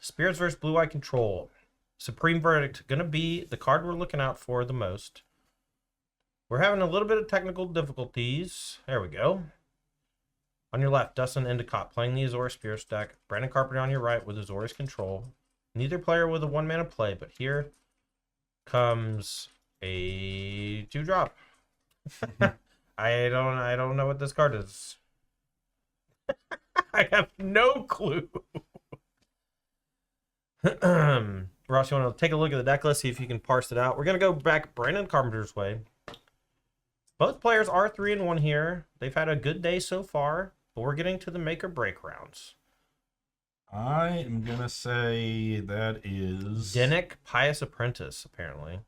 Spirits versus Blue-Eye Control. Supreme Verdict, going to be the card we're looking out for the most. We're having a little bit of technical difficulties. There we go. On your left, Dustin Endicott playing the Azorius Spirits deck. Brandon Carpenter on your right with Azorius Control. Neither player with a 1-mana play, but here comes a 2-drop. I don't know what this card is. I have no clue. Ross, you want to take a look at the deck list, see if you can parse it out. We're going to go back Brandon Carpenter's way. Both players are 3-1 here. They've had a good day so far, but we're getting to the make or break rounds. I am going to say that is... Denick, Pious Apprentice, apparently.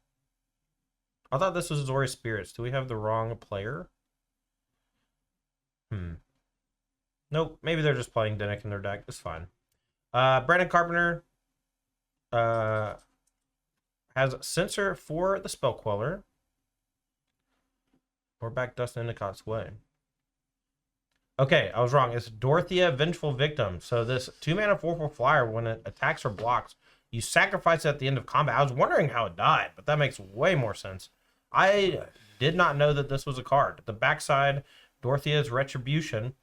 I thought this was Azorius Spirits. Do we have the wrong player? Nope, maybe they're just playing Denick in their deck. It's fine. Brandon Carpenter has Censor for the Spell Queller. We're back Dustin Endicott's way. Okay, I was wrong. It's Dorothea, Vengeful Victim. So this 2-mana 4/4 flyer, when it attacks or blocks, you sacrifice it at the end of combat. I was wondering how it died, but that makes way more sense. I did not know that this was a card. The backside, Dorothea's Retribution,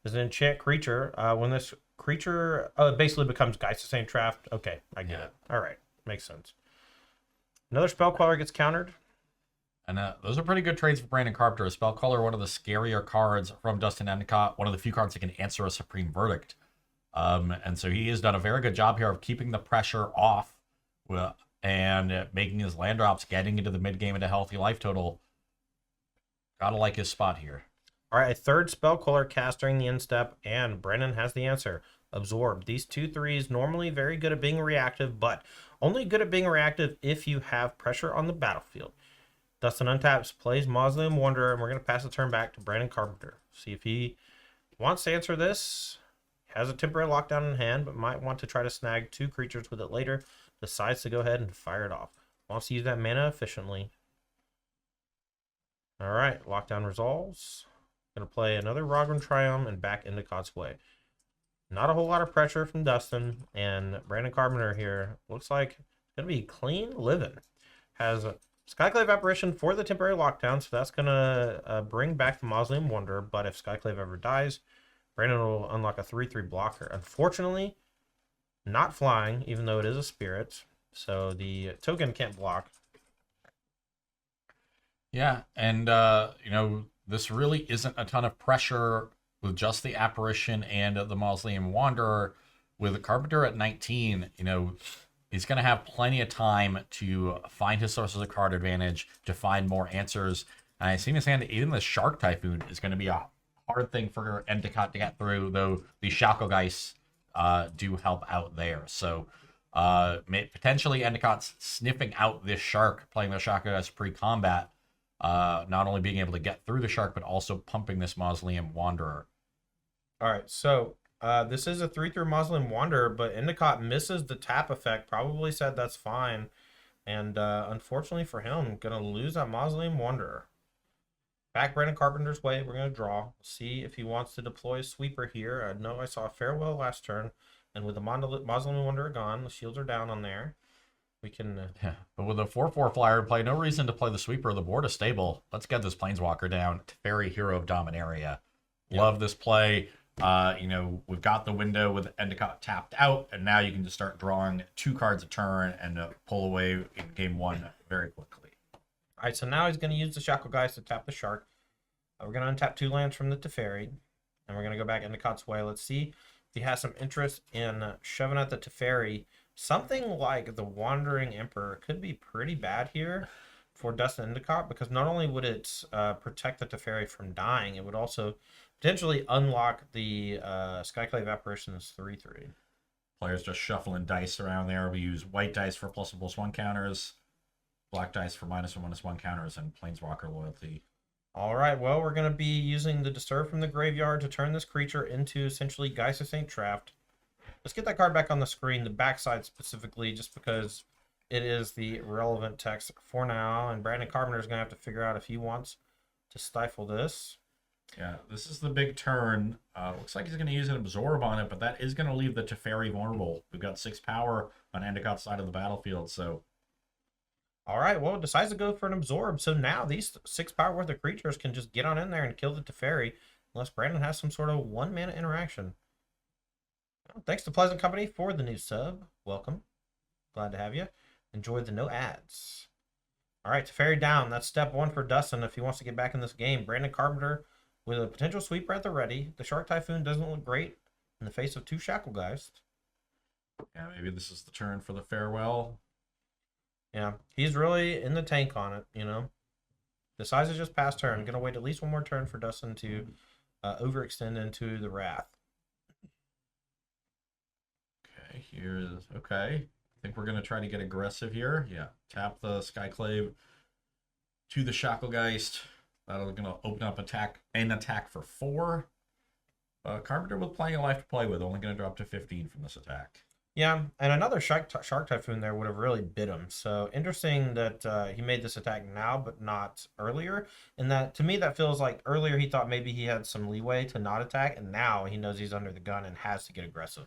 is an enchant creature. When this creature it basically becomes Geist of Saint Traft. Okay, I get it. All right, makes sense. Another Spell Queller gets countered. And those are pretty good trades for Brandon Carpenter. A Spell Queller, one of the scarier cards from Dustin Endicott, one of the few cards that can answer a Supreme Verdict. And so he has done a very good job here of keeping the pressure off and making his land drops, getting into the mid-game at a healthy life total. Gotta like his spot here. All right, a third Spell Queller cast during the end step, and Brandon has the answer. Absorb. These 2/3s normally very good at being reactive, but only good at being reactive if you have pressure on the battlefield. Dustin untaps, plays Mausoleum Wanderer, and we're going to pass the turn back to Brandon Carpenter. See if he wants to answer this. Has a temporary lockdown in hand, but might want to try to snag 2 creatures with it later. Decides to go ahead and fire it off. Wants to use that mana efficiently. All right, lockdown resolves. Going to play another Ragran Triumph and back Endicott's way. Not a whole lot of pressure from Dustin, and Brandon Carpenter here looks like it's going to be clean living. Has a Skyclave Apparition for the temporary lockdown, so that's going to bring back the Mausoleum Wanderer, but if Skyclave ever dies, Brandon will unlock a 3/3 blocker. Unfortunately, not flying, even though it is a spirit, so the token can't block. Yeah, and, this really isn't a ton of pressure with just the Apparition and the Mausoleum Wanderer. With the Carpenter at 19, he's going to have plenty of time to find his sources of card advantage, to find more answers. And I see in his hand, even the Shark Typhoon is going to be a hard thing for Endicott to get through, though the Shacklegeist do help out there. So potentially Endicott's sniffing out this Shark, playing the Shacklegeist pre-combat, not only being able to get through the Shark, but also pumping this Mausoleum Wanderer. All right, so this is a 3/3 Mausoleum Wanderer, but Endicott misses the tap effect. Probably said that's fine. And unfortunately for him, going to lose that Mausoleum Wanderer. Back Brandon Carpenter's way, we're going to draw. See if he wants to deploy a sweeper here. No, I saw a Farewell last turn. And with the Mausoleum Wanderer gone, the shields are down on there. We can... Yeah, but with a 4/4 flyer in play, no reason to play the sweeper. The board is stable. Let's get this Planeswalker down. Teferi, Hero of Dominaria. Yep. Love this play. We've got the window with Endicott tapped out, and now you can just start drawing 2 cards a turn and pull away in game 1 very quickly. All right, so now he's going to use the Shacklegeist to tap the Shark. We're going to untap 2 lands from the Teferi, and we're going to go back Endicott's way. Let's see if he has some interest in shoving at the Teferi. Something like the Wandering Emperor could be pretty bad here for Dustin Endicott, because not only would it protect the Teferi from dying, it would also potentially unlock the Skyclave Apparition's 3/3. Players just shuffling dice around there. We use white dice for +1/+1 counters, black dice for -1/-1 counters, and Planeswalker loyalty. All right, well, we're going to be using the Disturb from the graveyard to turn this creature into essentially Geist of Saint Traft. Let's get that card back on the screen, the backside specifically, just because it is the relevant text for now, and Brandon Carpenter is going to have to figure out if he wants to stifle this. Yeah, this is the big turn. Looks like he's going to use an absorb on it, but that is going to leave the Teferi vulnerable. We've got 6 power on Endicott's side of the battlefield, so All right, well, it decides to go for an absorb. So now these 6 power worth of creatures can just get on in there and kill the Teferi, unless Brandon has some sort of 1-mana interaction. Well, thanks to Pleasant Company for the new sub. Welcome. Glad to have you. Enjoy the no ads. All right, Teferi down. That's step 1 for Dustin if he wants to get back in this game. Brandon Carpenter with a potential sweeper at the ready. The Shark Typhoon doesn't look great in the face of 2 Shacklegeist. yeah, maybe this is the turn for the farewell. Yeah, he's really in the tank on it, you know. Decides to just pass turn. Gonna wait at least one more turn for Dustin to overextend into the Wrath. Okay, here's okay. I think we're gonna try to get aggressive here. Yeah, tap the Skyclave to the Shacklegeist. That'll gonna open up an attack for 4. Carpenter with plenty of life to play with, only gonna drop to 15 from this attack. Yeah, and another Shark Typhoon there would have really bit him. So interesting that he made this attack now, but not earlier. And that, to me, that feels like earlier he thought maybe he had some leeway to not attack, and now he knows he's under the gun and has to get aggressive.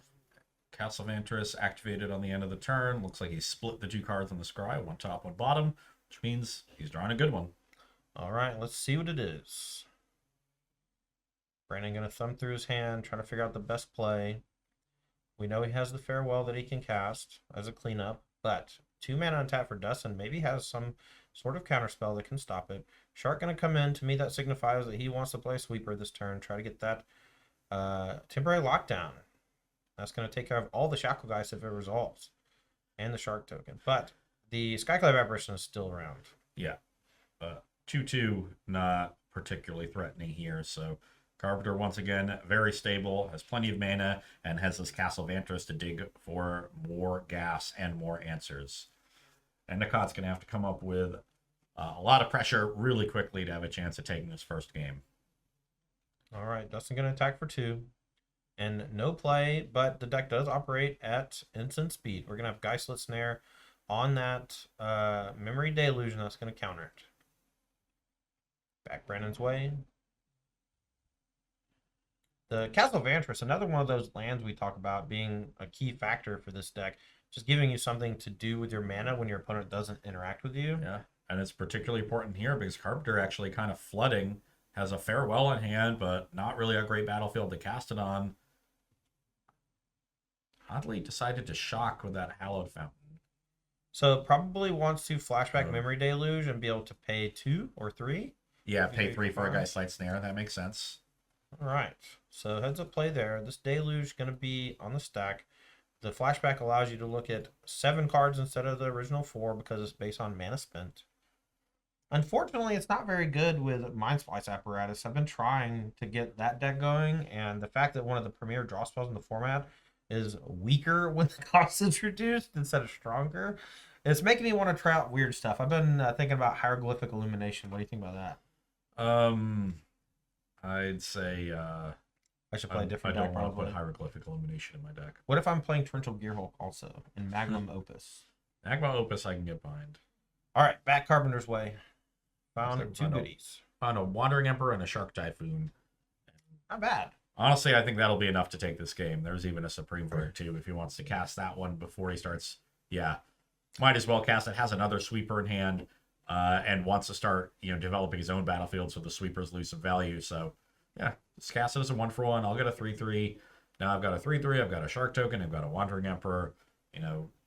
Castle of Antris activated on the end of the turn. Looks like he split the 2 cards on the scry, one top, one bottom, which means he's drawing a good one. All right, let's see what it is. Brandon gonna thumb through his hand, trying to figure out the best play. We know he has the Farewell that he can cast as a cleanup, but 2 mana on tap for Dustin maybe has some sort of counterspell that can stop it. Shark gonna come in. To me, that signifies that he wants to play Sweeper this turn, try to get that temporary lockdown. That's gonna take care of all the Shacklegeist if it resolves, and the Shark token. But the Skyclave Apparition is still around. Yeah. 2/2, not particularly threatening here, so Carpenter, once again, very stable, has plenty of mana, and has this Castle of Antris to dig for more gas and more answers. Endicott's going to have to come up with a lot of pressure really quickly to have a chance at taking this first game. All right, Dustin going to attack for 2. And no play, but the deck does operate at instant speed. We're going to have Geistlet Snare on that Memory Deluge, and that's going to counter it. Back Brandon's way. The Castle of Antris, another one of those lands we talk about being a key factor for this deck, just giving you something to do with your mana when your opponent doesn't interact with you. Yeah, and it's particularly important here because Carpenter actually kind of flooding, has a Farewell in hand, but not really a great battlefield to cast it on. Oddly decided to shock with that Hallowed Fountain. So probably wants to flashback Memory Deluge and be able to pay 2 or 3. Yeah, pay 3 for a Geistlight Snare. That makes sense. All right, so heads up play there. This Deluge is going to be on the stack. The flashback allows you to look at 7 cards instead of the original 4 because it's based on mana spent. Unfortunately, it's not very good with Mind Splice Apparatus. I've been trying to get that deck going, and the fact that one of the premier draw spells in the format is weaker when the cost is reduced instead of stronger, it's making me want to try out weird stuff. I've been thinking about Hieroglyphic Illumination. What do you think about that? I'd say I should play a different I deck. don't want to probably. put Hieroglyphic Illumination in my deck. What if I'm playing Torrential Gearhulk also in Magnum Opus? Magma Opus I can get behind. All right, back Carpenter's way. Found 2 goodies. Found a Wandering Emperor and a Shark Typhoon. Not bad. Honestly, I think that'll be enough to take this game. There's even a Supreme Verdict too if he wants to cast that one before he starts. Yeah, might as well cast it. Has another Sweeper in hand and wants to start, developing his own battlefield so the Sweepers lose some value. So yeah, let's cast it as a 1-for-1. I'll get a 3/3. Now I've got a 3/3. I've got a Shark token. I've got a Wandering Emperor.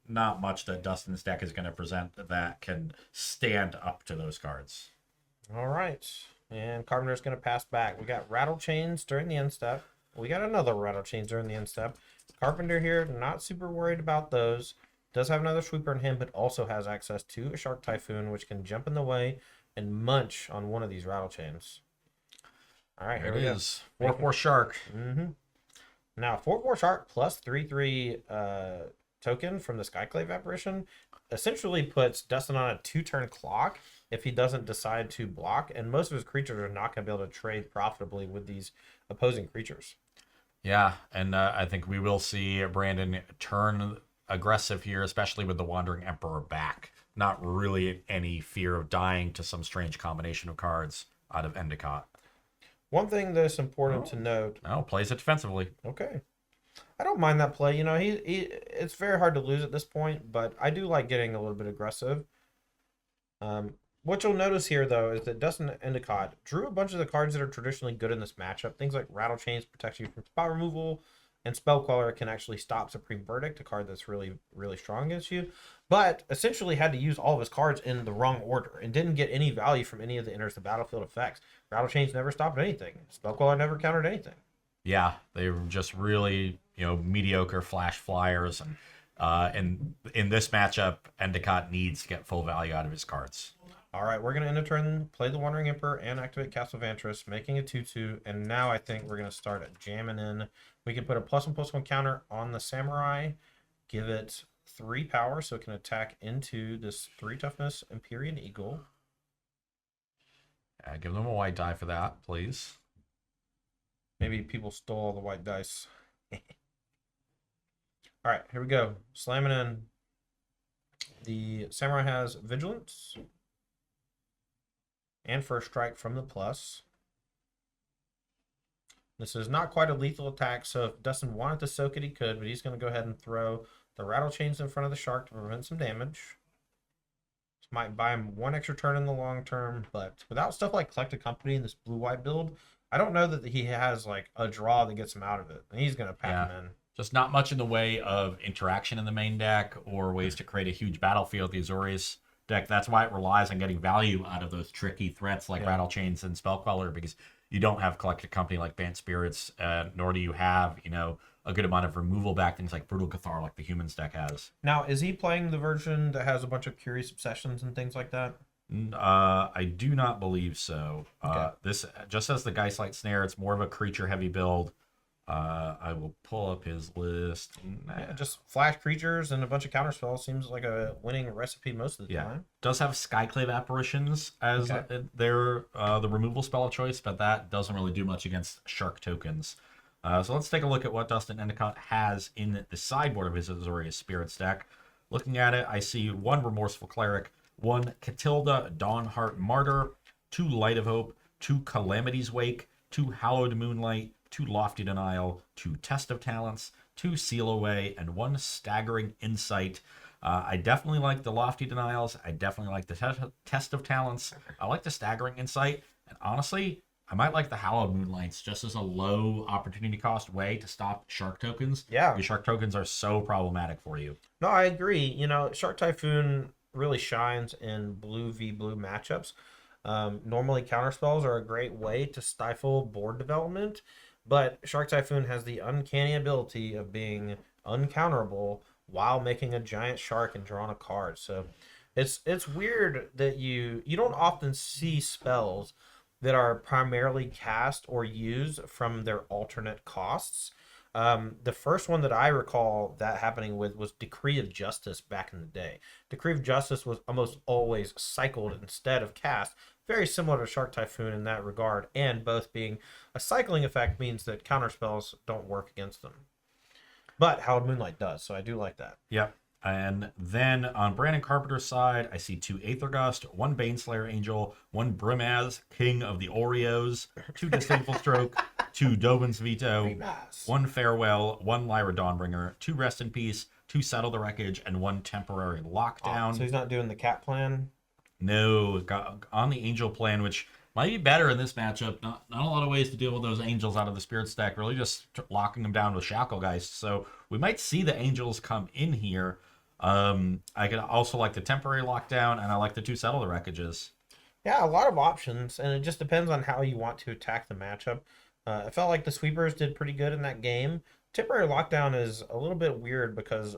Not much that Dustin's deck is going to present that can stand up to those cards. All right. And Carpenter's going to pass back. We got Rattle Chains during the end step. We got another Rattle Chains during the end step. Carpenter here, not super worried about those. Does have another Sweeper in him, but also has access to a Shark Typhoon, which can jump in the way and munch on one of these Rattle Chains. All right, here we go. 4/4 Shark. Now, 4/4 Shark plus 3/3 token from the Skyclave Apparition essentially puts Dustin on a 2-turn clock if he doesn't decide to block, and most of his creatures are not going to be able to trade profitably with these opposing creatures. Yeah, and I think we will see Brandon turn aggressive here, especially with the Wandering Emperor back. Not really any fear of dying to some strange combination of cards out of Endicott. One thing that's important to note. Oh, plays it defensively. Okay. I don't mind that play. You know, it's very hard to lose at this point, but I do like getting a little bit aggressive. What you'll notice here, though, is that Dustin Endicott drew a bunch of the cards that are traditionally good in this matchup. Things like Rattle Chains protect you from spot removal, and Spell Queller can actually stop Supreme Verdict, a card that's really, really strong against you. But essentially had to use all of his cards in the wrong order and didn't get any value from any of the enters the battlefield effects. Rattle Chains never stopped anything. Spell Queller never countered anything. Yeah, they were just really, mediocre flash flyers. And in this matchup, Endicott needs to get full value out of his cards. All right, we're going to end a turn, play the Wandering Emperor, and activate Castle Vantress, making a 2/2. And now I think we're going to start jamming in. We can put a +1/+1 counter on the Samurai, give it 3 power so it can attack into this 3 toughness Empyrean Eagle. Give them a white die for that, please. Maybe people stole all the white dice. All right, here we go. Slamming in. The Samurai has Vigilance and First Strike from the plus. This is not quite a lethal attack, so if Dustin wanted to soak it, he could, but he's going to go ahead and throw the Rattle Chains in front of the Shark to prevent some damage. This might buy him 1 extra turn in the long term, but without stuff like Collected Company in this blue-white build, I don't know that he has like a draw that gets him out of it. And he's going to pack him in. Just not much in the way of interaction in the main deck or ways to create a huge battlefield. The Azorius deck, that's why it relies on getting value out of those tricky threats like Rattle Chains and Spell Queller, because you don't have Collected Company like Bant Spirits, nor do you have, a good amount of removal back, things like Brutal Cathar like the Humans deck has. Now, is he playing the version that has a bunch of Curious Obsessions and things like that? I do not believe so. Okay. This just has the Geistlight Snare. It's more of a creature-heavy build. I will pull up his list. Yeah, just flash creatures and a bunch of counterspells seems like a winning recipe most of the time. Does have Skyclave Apparitions as their the removal spell of choice, but that doesn't really do much against Shark tokens. So let's take a look at what Dustin Endicott has in the sideboard of his Azorius Spirits deck. Looking at it, I see 1 Remorseful Cleric, 1 Catilda Dawnheart Martyr, 2 Light of Hope, 2 Calamity's Wake, 2 Hallowed Moonlight, 2 Lofty Denial, 2 Test of Talents, 2 Seal Away, and 1 Staggering Insight. I definitely like the Lofty Denials. I definitely like the Test of Talents. I like the Staggering Insight. And honestly, I might like the Hallowed Moonlights just as a low opportunity cost way to stop Shark tokens. Yeah. Because Shark tokens are so problematic for you. No, I agree. Shark Typhoon really shines in blue v blue matchups. Normally, counterspells are a great way to stifle board development, but Shark Typhoon has the uncanny ability of being uncounterable while making a giant shark and drawing a card. So it's weird that you don't often see spells that are primarily cast or used from their alternate costs. The first one that I recall that happening with was Decree of Justice back in the day. Decree of Justice was almost always cycled instead of cast, very similar to Shark Typhoon in that regard, and both being a cycling effect means that counterspells don't work against them. But Hallowed Moonlight does, so I do like that. Yep. And then on Brandon Carpenter's side, I see 2 Aethergust, 1 Baneslayer Angel, 1 Brimaz, King of the Oreos, 2 Disdainful Stroke, 2 Dovin's Veto, 1 Farewell, 1 Lyra Dawnbringer, 2 Rest in Peace, 2 Settle the Wreckage, and 1 Temporary Lockdown. So he's not doing the cat plan? No, got on the Angel plan, which might be better in this matchup. Not a lot of ways to deal with those Angels out of the Spirit stack, really just locking them down with Shacklegeist. So we might see the Angels come in here. I could also like the Temporary Lockdown, and I like the 2 Settle the Wreckages. Yeah, a lot of options, and it just depends on how you want to attack the matchup. I felt like the Sweepers did pretty good in that game. Temporary Lockdown is a little bit weird because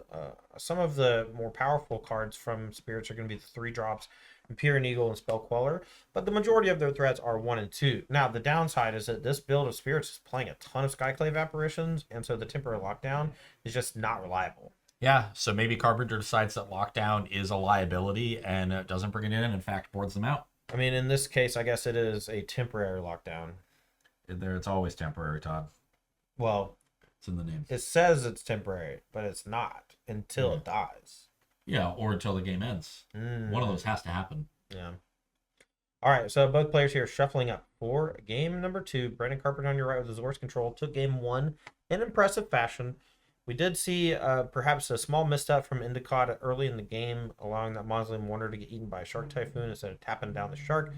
some of the more powerful cards from Spirits are going to be the 3 drops, Empyrean Eagle and Spell Queller, but the majority of their threats are 1 and 2. Now, the downside is that this build of Spirits is playing a ton of Skyclave Apparitions, and so the Temporary Lockdown is just not reliable. Yeah, so maybe Carpenter decides that Lockdown is a liability and doesn't bring it in fact, boards them out. I mean, in this case, I guess it is a temporary lockdown. It's always temporary, Todd. Well, it's in the name. It says it's temporary, but it's not until it dies. Yeah, or until the game ends. One of those has to happen. Yeah. All right, so both players here shuffling up for game number 2. Brandon Carpenter on your right with Azorius control took game 1 in impressive fashion. We did see perhaps a small misstep from Endicott early in the game, allowing that Mausoleum Wonder to get eaten by a Shark Typhoon instead of tapping down the Shark.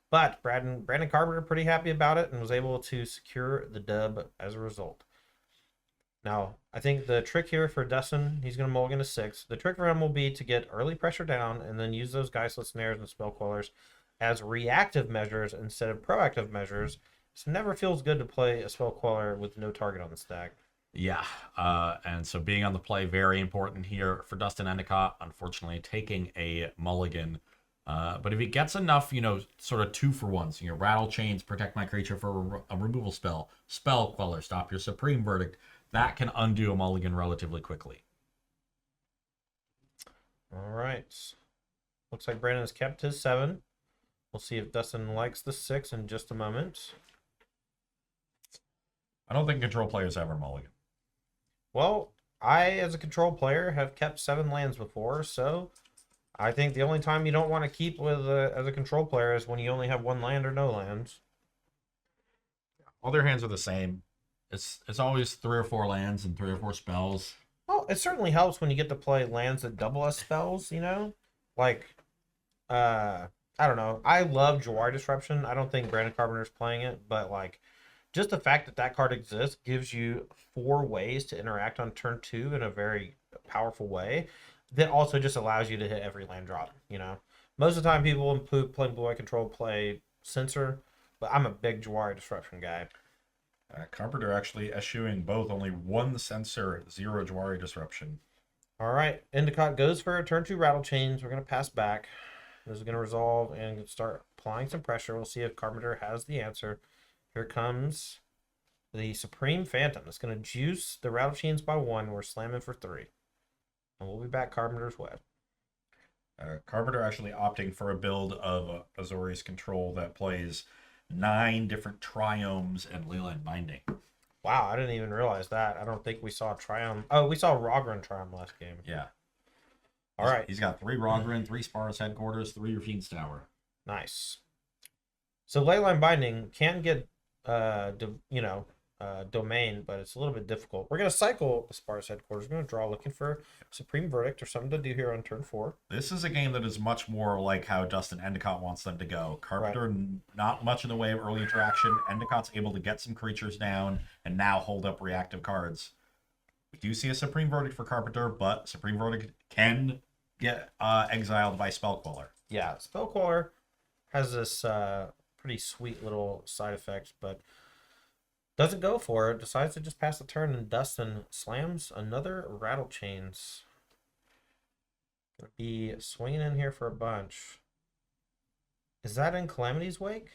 But Brandon Carpenter pretty happy about it and was able to secure the dub as a result. Now, I think the trick here for Dustin, he's going to mulligan to 6. The trick for him will be to get early pressure down and then use those Geistlet Snares and Spell Quellers as reactive measures instead of proactive measures. So it never feels good to play a Spell Queller with no target on the stack. Yeah, and so being on the play, very important here for Dustin Endicott. Unfortunately, taking a mulligan. But if he gets enough, sort of 2-for-1s, Rattle Chains, protect my creature for a removal spell, Spell Queller, stop your Supreme Verdict, that can undo a mulligan relatively quickly. All right. Looks like Brandon has kept his 7. We'll see if Dustin likes the 6 in just a moment. I don't think control players ever mulligan. Well, I, as a control player, have kept 7 lands before, so I think the only time you don't want to keep with as a control player is when you only have 1 land or no lands. All their hands are the same. It's always 3 or 4 lands and 3 or 4 spells. Well, it certainly helps when you get to play lands that double as spells, Like, I don't know. I love Jawari Disruption. I don't think Brandon Carpenter's playing it, but, like, just the fact that that card exists gives you 4 ways to interact on turn 2 in a very powerful way that also just allows you to hit every land drop, Most of the time people playing Blue Eye Control play Censor, but I'm a big Jawari Disruption guy. Carpenter actually eschewing both, only 1 Censor, 0 Jawari Disruption. All right, Endicott goes for a turn 2 Rattle Chains. We're going to pass back. This is going to resolve and start applying some pressure. We'll see if Carpenter has the answer. Here comes the Supreme Phantom. It's going to juice the Rattle Chains by 1. We're slamming for 3. And we'll be back Carpenter's way. Carpenter actually opting for a build of Azorius control that plays 9 different Triomes and Leyline Binding. Wow, I didn't even realize that. I don't think we saw Triumph. Oh, we saw Rogran Triumph last game. Yeah. All right. He's got 3 Rogran, 3 Sparus Headquarters, 3 Rafine's Tower. Nice. So Leyline Binding can get, domain, but it's a little bit difficult. We're going to cycle the Sparus Headquarters. We're going to draw looking for Supreme Verdict or something to do here on turn 4. This is a game that is much more like how Dustin Endicott wants them to go. Carpenter, not much in the way of early interaction. Endicott's able to get some creatures down and now hold up reactive cards. We do see a Supreme Verdict for Carpenter, but Supreme Verdict can get exiled by Spell Queller. Yeah, Spell Queller has this pretty sweet little side effect, but doesn't go for it. Decides to just pass the turn, and Dustin slams another Rattle Chains. Gonna be swinging in here for a bunch. Is that in Calamity's Wake?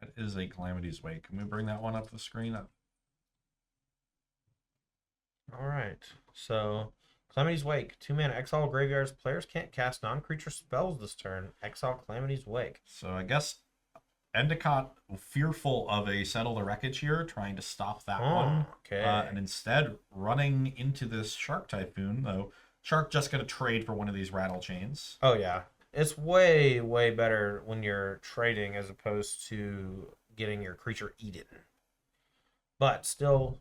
That is a Calamity's Wake. Can we bring that one up the screen? All right. So, Calamity's Wake. 2-mana exile graveyards. Players can't cast non-creature spells this turn. Exile Calamity's Wake. So I guess Endicott, fearful of a Settle the Wreckage here, trying to stop that one. Okay. And instead running into this Shark Typhoon, though. Shark just going to trade for one of these Rattle Chains. Oh, yeah. It's way, way better when you're trading as opposed to getting your creature eaten. But still,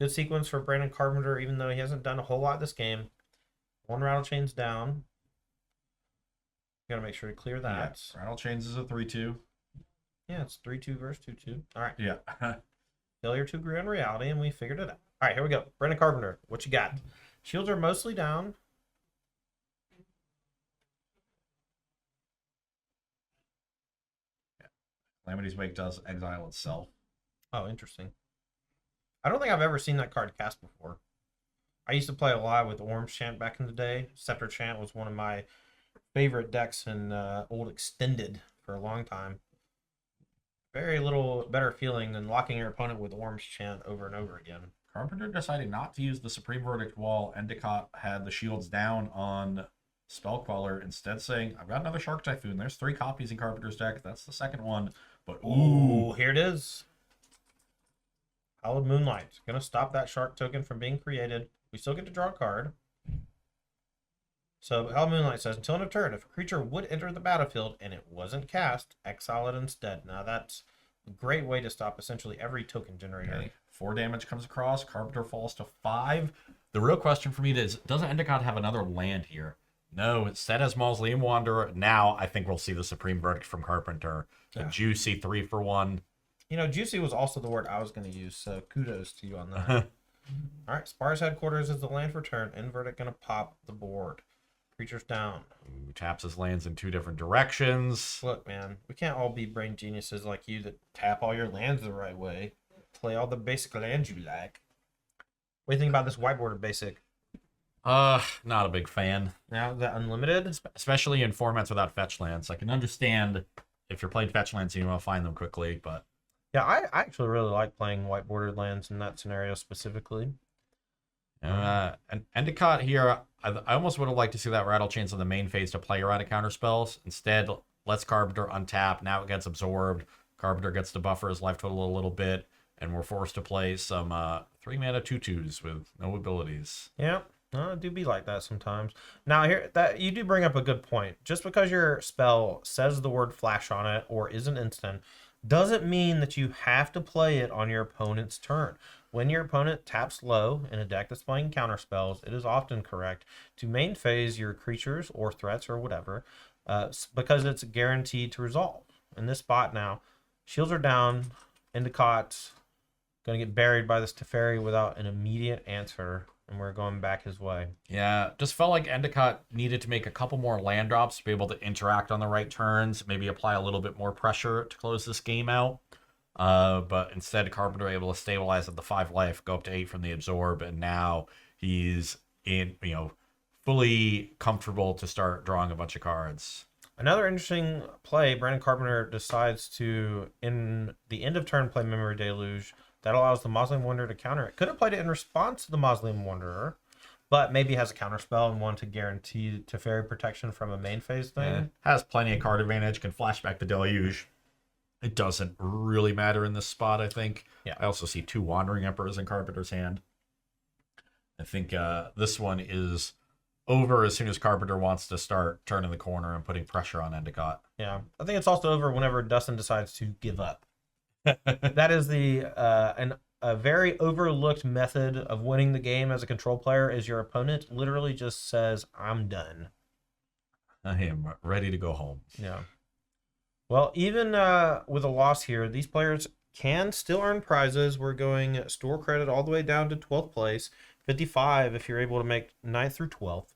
good sequence for Brandon Carpenter, even though he hasn't done a whole lot this game. 1 Rattle Chains down. Got to make sure to clear that. Yeah, Rattle Chains is a 3/2. Yeah, it's 3/2 versus 2/2. All right. Yeah. Failure to agree on reality, and we figured it out. All right, here we go. Brandon Carpenter, what you got? Shields are mostly down. Yeah. Calamity's Wake does exile itself. Oh, interesting. I don't think I've ever seen that card cast before. I used to play a lot with Orange Chant back in the day. Scepter Chant was one of my favorite decks in old Extended for a long time. Very little better feeling than locking your opponent with Orange Chant over and over again. Carpenter decided not to use the Supreme Verdict while Endicott had the shields down on Spell Queller, instead saying, I've got another Shark Typhoon. There's 3 copies in Carpenter's deck. That's the second one. But ooh, here it is. Hallowed Moonlight. Gonna stop that shark token from being created. We still get to draw a card. So Hell Moonlight says, until end of turn, if a creature would enter the battlefield and it wasn't cast, exile it instead. Now that's a great way to stop essentially every token generator. Okay. 4 damage comes across. Carpenter falls to 5. The real question for me is, doesn't Endicott have another land here? No, instead has Mausoleum Wanderer. Now I think we'll see the Supreme Verdict from Carpenter. A juicy 3-for-1. You know, juicy was also the word I was going to use, so kudos to you on that. All right, Spar's Headquarters is the land for turn. End Verdict going to pop the board. Creatures down. Ooh, taps his lands in 2 different directions. Look, man, we can't all be brain geniuses like you that tap all your lands the right way. Play all the basic lands you like. What do you think about this whiteboarded basic? Not a big fan. Now, is that unlimited? Especially in formats without fetch lands. I can understand if you're playing fetch lands and you want to find them quickly, but... Yeah, I actually really like playing whiteboarded lands in that scenario specifically. And Endicott here, I almost would have liked to see that Rattle Chains on the main phase to play around a counter spells. Instead, lets Carpenter untap. Now it gets absorbed. Carpenter gets to buffer his life total a little bit, and we're forced to play some 3-mana 2/2s with no abilities. Yeah, it do be like that sometimes. Now here, that you do bring up a good point. Just because your spell says the word flash on it or is an instant, doesn't mean that you have to play it on your opponent's turn. When your opponent taps low in a deck that's playing counter spells, it is often correct to main phase your creatures or threats or whatever, because it's guaranteed to resolve. In this spot now, shields are down, Endicott's going to get buried by this Teferi without an immediate answer, and we're going back his way. Yeah, just felt like Endicott needed to make a couple more land drops to be able to interact on the right turns, maybe apply a little bit more pressure to close this game out. But instead, Carpenter able to stabilize at the 5 life, go up to 8 from the absorb, and now he's in, fully comfortable to start drawing a bunch of cards. Another interesting play, Brandon Carpenter decides to, in the end of turn, play Memory Deluge. That allows the Mausoleum Wanderer to counter it. Could have played it in response to the Mausoleum Wanderer, but maybe has a counter spell and wanted to guarantee Teferi protection from a main phase thing. Yeah, has plenty of card advantage, can flashback the Deluge. It doesn't really matter in this spot, I think. Yeah. I also see 2 Wandering Emperors in Carpenter's hand. I think this one is over as soon as Carpenter wants to start turning the corner and putting pressure on Endicott. Yeah, I think it's also over whenever Dustin decides to give up. That is a very overlooked method of winning the game as a control player is your opponent literally just says, I'm done. I am ready to go home. Yeah. Well, even with a loss here, these players can still earn prizes. We're going store credit all the way down to 12th place, 55 if you're able to make 9th through 12th.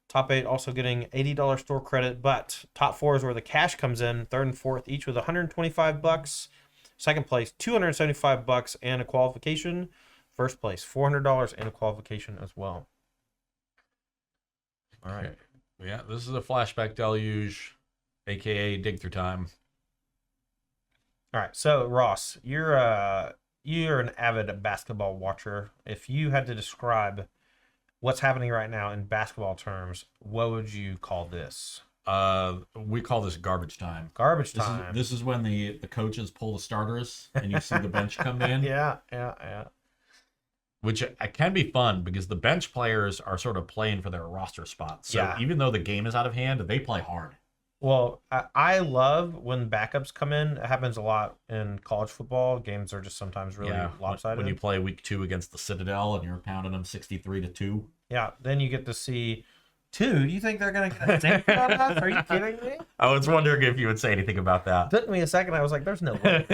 Top 8 also getting $80 store credit, but top 4 is where the cash comes in. 3rd and 4th each with $125. Second place, $275 and a qualification. First place, $400 and a qualification as well. All right. Okay. Yeah, this is a flashback deluge, aka dig through time. All right. So Ross, you're an avid basketball watcher. If you had to describe what's happening right now in basketball terms, what would you call this? We call this garbage time. Garbage time. This is when the coaches pull the starters and you see the bench come in. Yeah. Which can be fun because the bench players are sort of playing for their roster spots. So even though the game is out of hand, they play hard. Well, I love when backups come in. It happens a lot in college football. Games are just sometimes really lopsided. When you play week 2 against the Citadel and you're pounding them 63-2. Yeah, then you get to see 2. Do you think they're going to get a dink on us? Are you kidding me? I was wondering if you would say anything about that. Took me a second. I was like, there's no way.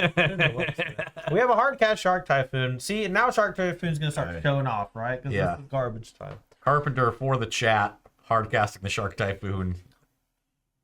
We have a hard catch Shark Typhoon. See, now Shark Typhoon's going to start showing off, right? Because this is garbage time. Carpenter for the chat, hard casting the Shark Typhoon.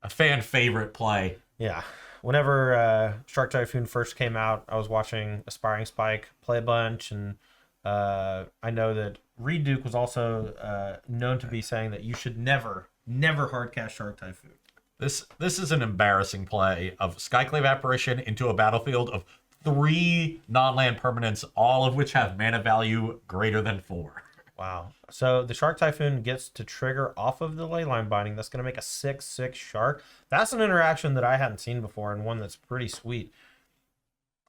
A fan favorite play. Yeah. Whenever Shark Typhoon first came out, I was watching Aspiring Spike play a bunch, and I know that Reed Duke was also known to be saying that you should never hardcast Shark Typhoon. This is an embarrassing play of Skyclave Apparition into a battlefield of 3 non-land permanents, all of which have mana value greater than 4. Wow. So the Shark Typhoon gets to trigger off of the Leyline Binding. That's going to make a 6/6 Shark. That's an interaction that I hadn't seen before and one that's pretty sweet.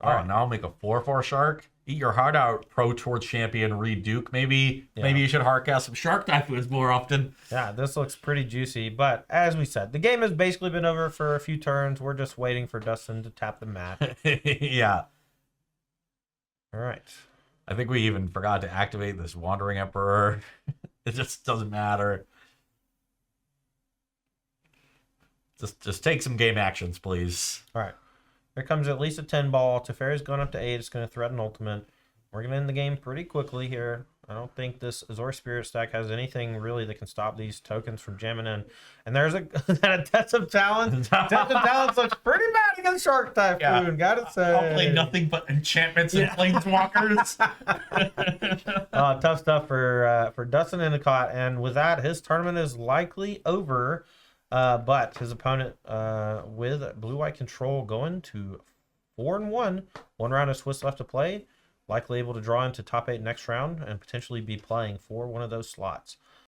Oh, now I'll make a 4/4 shark. Eat your heart out, Pro Tour champion Reed Duke. Maybe you should hardcast some shark typhoons more often. Yeah, this looks pretty juicy. But as we said, the game has basically been over for a few turns. We're just waiting for Dustin to tap the mat. Yeah. All right. I think we even forgot to activate this Wandering Emperor. It just doesn't matter. Just take some game actions, please. All right. Here comes at least a 10 ball. Teferi's going up to 8. It's going to threaten ultimate. We're going to end the game pretty quickly here. I don't think this Azorius Spirit stack has anything really that can stop these tokens from jamming in. And there's a Test of Talons. Test of Talons looks pretty bad against Shark Typhoon. Yeah. Gotta say. I'll play nothing but enchantments and planeswalkers. Tough stuff for Dustin Endicott. And with that, his tournament is likely over. But his opponent with blue-white control going to 4-1. One round of Swiss left to play. Likely able to draw into top 8 next round and potentially be playing for one of those slots.